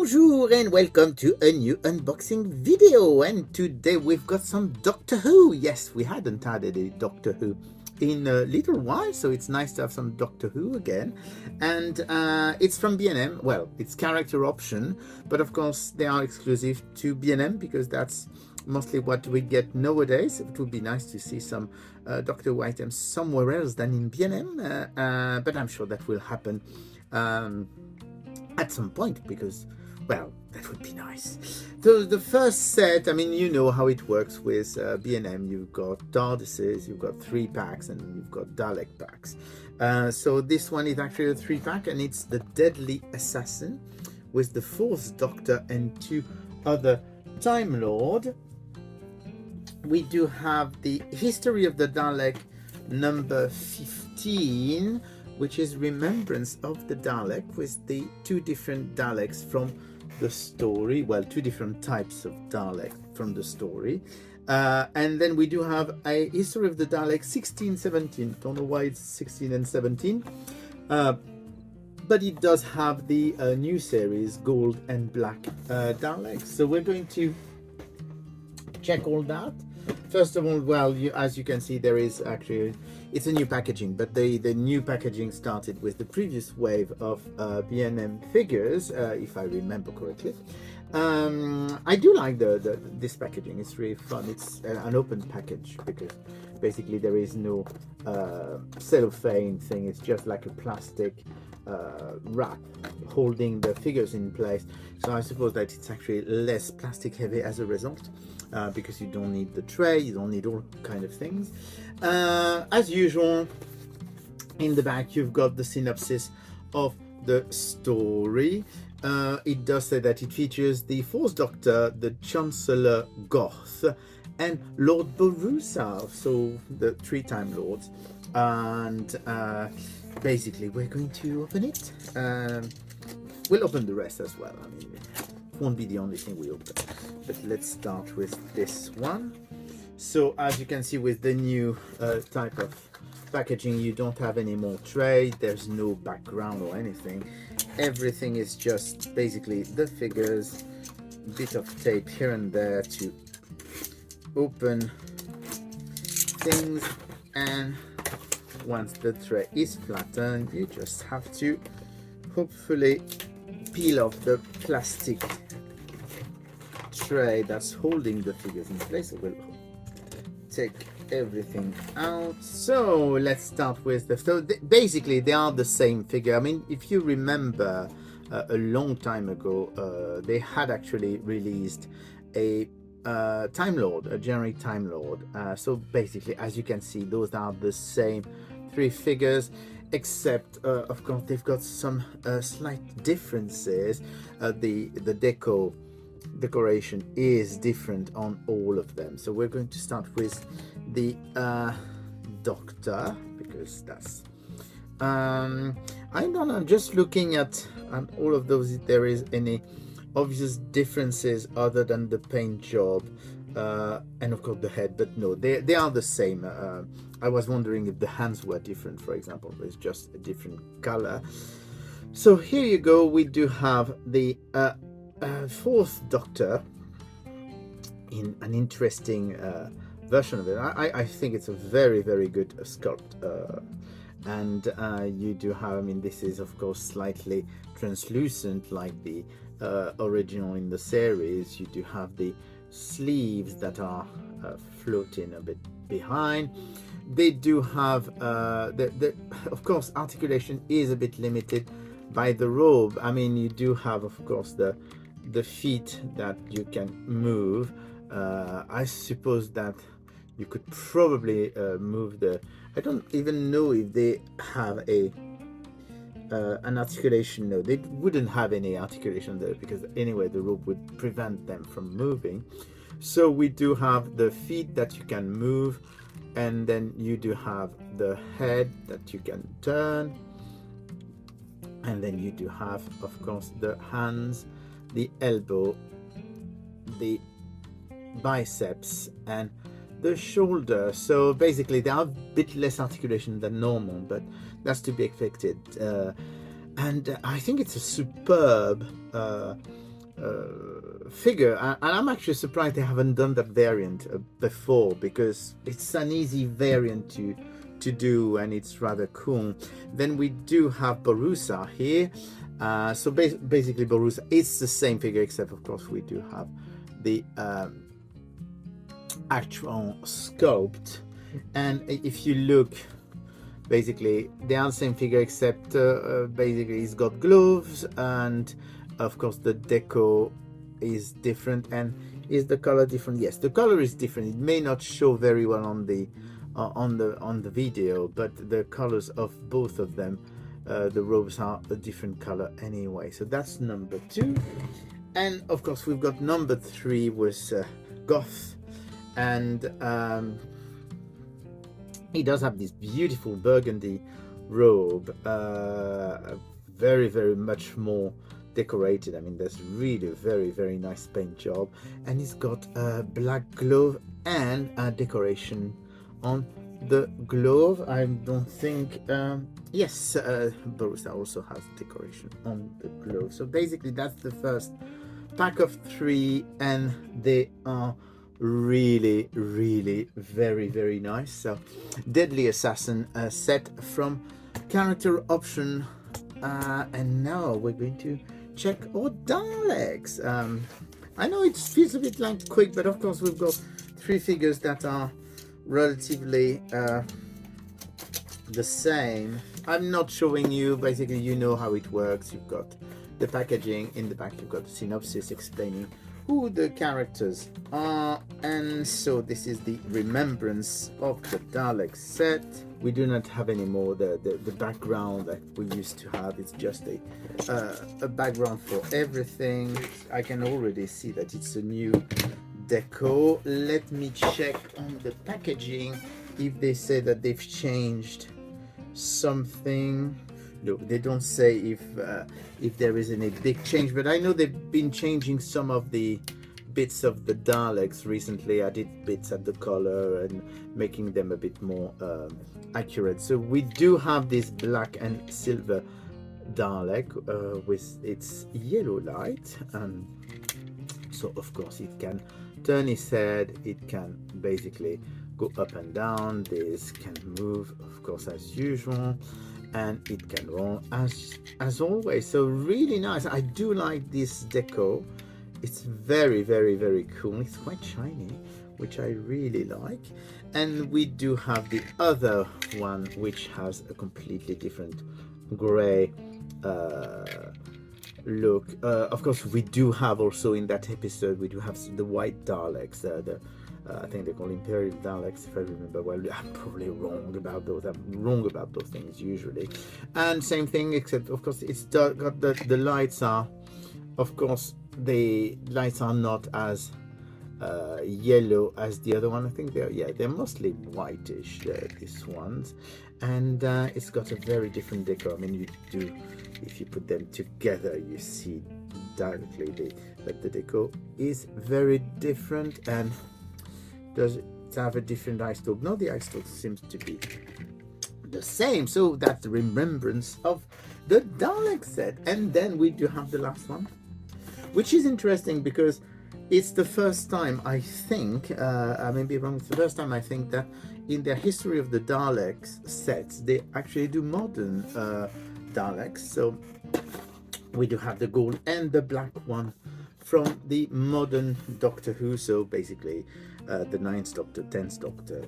Bonjour and welcome to a new unboxing video, and today we've got some Doctor Who. Yes, we hadn't had a Doctor Who in a little while, so it's nice to have some Doctor Who again. And it's from B&M. Well, it's character option, but of course they are exclusive to B&M because that's mostly what we get nowadays. It would be nice to see some Doctor Who items somewhere else than in B&M, but I'm sure that will happen at some point because, well, that would be nice. So the first set, I mean, you know how it works with B&M. You've got TARDISes, you've got 3 packs, and you've got Dalek packs. So this one is actually a 3-pack, and it's the Deadly Assassin with the 4th Doctor and 2 other Time Lord. We do have the History of the Dalek number 15, which is Remembrance of the Dalek, with the 2 different Daleks from the story. Well, 2 different types of Dalek from the story. And then we do have a History of the Dalek 16-17. Don't know why it's 16 and 17. But it does have the new series, Gold and Black Daleks. So we're going to check all that. First of all, well, as you can see, there is actually, it's a new packaging, but the new packaging started with the previous wave of B&M figures, if I remember correctly. I do like this packaging. It's really fun. It's an open package because basically there is no cellophane thing. It's just like a plastic wrap holding the figures in place. So I suppose that it's actually less plastic heavy as a result, because you don't need the tray, you don't need all kind of things. As usual, in the back you've got the synopsis of the story. It does say that it features the 4th Doctor, the Chancellor Goth, and Lord Borusa, so the 3 Time Lords. And basically we're going to open it. We'll open the rest as well. I mean, it won't be the only thing we open, but let's start with this one. So as you can see, with the new type of packaging, you don't have any more tray, there's no background or anything. Everything is just basically the figures, bit of tape here and there to open things, and once the tray is flattened, you just have to hopefully peel off the plastic tray that's holding the figures in place. So we'll take everything out. So let's start with basically they are the same figure. I mean, if you remember, a long time ago they had actually released a Time Lord, a generic Time Lord. So basically, as you can see, those are the same 3 figures, except of course they've got some slight differences. The decoration is different on all of them. So we're going to start with the Doctor, because that's I don't know, I'm just looking at all of those, if there is any obvious differences other than the paint job and of course the head, but no, they are the same. I was wondering if the hands were different, for example, but it's just a different color. So here you go, we do have the 4th Doctor in an interesting version of it. I think it's a very, very good sculpt, and you do have, I mean, this is of course slightly translucent like the original in the series. You do have the sleeves that are floating a bit behind. They do have of course articulation is a bit limited by the robe. I mean, you do have of course the feet that you can move. I suppose that you could probably move the, I don't even know if they have an articulation. No, they wouldn't have any articulation there, because anyway the rope would prevent them from moving. So we do have the feet that you can move, and then you do have the head that you can turn, and then you do have of course the hands, the elbow, the biceps, and the shoulder. So basically they have a bit less articulation than normal, but that's to be expected. And I think it's a superb figure, and I'm actually surprised they haven't done that variant before, because it's an easy variant to do, and it's rather cool. Then we do have Borusa here. So basically Borusa, it's the same figure, except of course we do have the actual sculpt. And if you look, basically they are the same figure, except basically he's got gloves, and of course the deco is different. And is the color different? Yes, the color is different. It may not show very well on the video, but the colors of both of them, the robes are a different color anyway. So that's number 2. And of course we've got number 3 was Goth, and he does have this beautiful burgundy robe, very, very much more decorated. I mean, there's really a very, very nice paint job, and he's got a black glove and a decoration on the glove. I don't think, yes, Borusa also has decoration on the glove. So basically that's the first pack of 3, and they are really, really very, very nice. So Deadly Assassin set from character option, and now we're going to check our Daleks. I know it feels a bit like quick, but of course we've got 3 figures that are relatively the same. I'm not showing you, basically you know how it works. You've got the packaging, in the back you've got the synopsis explaining who the characters are, and so this is the remembrance of the Dalek set. We do not have anymore the background that we used to have. It's just a background for everything. I can already see that it's a new deco. Let me check on the packaging if they say that they've changed something. No, they don't say if there is any big change, but I know they've been changing some of the bits of the Daleks recently. Added bits at the color and making them a bit more accurate. So we do have this black and silver Dalek with its yellow light, so of course it can turn his head, it can basically go up and down, this can move of course as usual, and it can roll as always. So really nice. I do like this deco. It's very, very, very cool. It's quite shiny, which I really like. And we do have the other one, which has a completely different gray look. Of course we do have also in that episode, we do have the white Daleks, I think they call Imperial Daleks, if I remember well. I'm probably wrong about those. I'm wrong about those things usually. And same thing, except of course it's got the lights are, of course the lights are not as yellow as the other one. I think they're mostly whitish, these ones, and it's got a very different decor. I mean, if you put them together, you see directly that the decor is very different. And does it have a different eye stalk? No, the eye stalk seems to be the same. So that's the remembrance of the Dalek set. And then we do have the last one, which is interesting because it's the first time, I think, I may be wrong, it's the first time I think that in their history of the Daleks sets, they actually do modern Daleks. So we do have the gold and the black one from the modern Doctor Who. So basically the 9th Doctor, 10th Doctor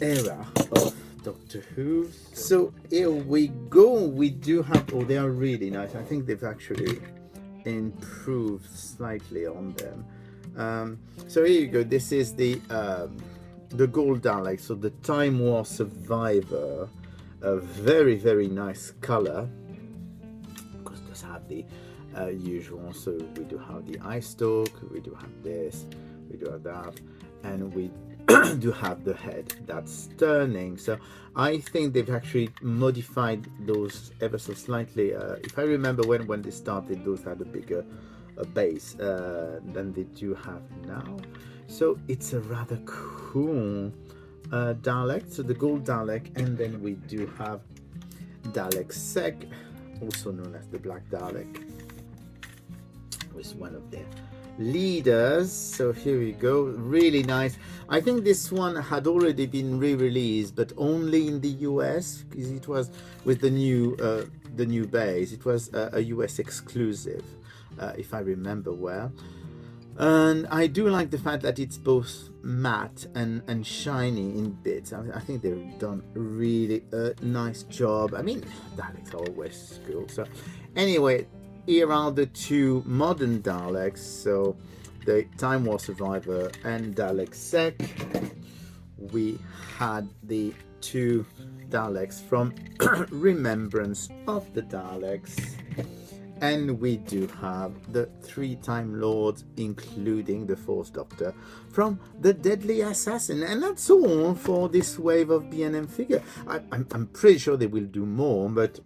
era of Doctor Who. So here we go. We do have, oh, they are really nice. I think they've actually improved slightly on them. So here you go. This is the gold Dalek, so the Time War survivor. A very, very nice color. Of course, does have the usual. So we do have the eye stalk, we do have this, we do have that, and we do have the head that's turning. So I think they've actually modified those ever so slightly. If I remember when they started, those had a bigger base than they do have now. So it's a rather cool Dalek. So the gold Dalek, and then we do have Dalek Sec, also known as the Black Dalek, was one of their leaders. So here we go, really nice. I think this one had already been re-released, but only in the US, because it was with the new base. It was a US exclusive, if I remember well. And I do like the fact that it's both matte and shiny in bits. I think they've done really a nice job. I mean, Daleks are always cool. So anyway, here are the two modern Daleks. So the Time War Survivor and Dalek Sec. We had the two Daleks from Remembrance of the Daleks. And we do have the 3 Time Lords, including the 4th Doctor from The Deadly Assassin. And that's all for this wave of B&M figure. I'm pretty sure they will do more, but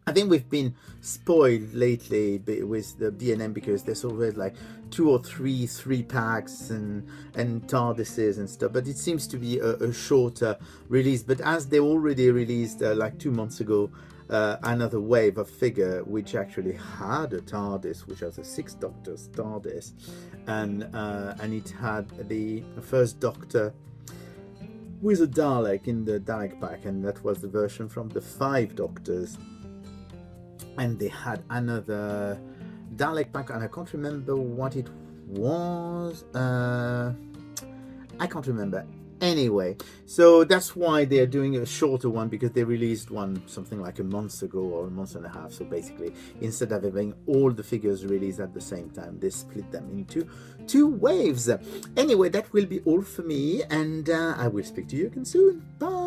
I think we've been spoiled lately with the B&M because there's always like 2 or 3 packs and TARDISes and stuff. But it seems to be a shorter release. But as they already released like 2 months ago, another wave of figure which actually had a TARDIS, which was a 6th Doctor's TARDIS, and it had the 1st Doctor with a Dalek in the Dalek pack, and that was the version from the 5 Doctors. And they had another Dalek pack, and I can't remember what it was. I can't remember. Anyway, so that's why they're doing a shorter one, because they released one something like a month ago or a month and a half. So basically, instead of having all the figures released at the same time, they split them into 2 waves. Anyway, that will be all for me, and I will speak to you again soon. Bye.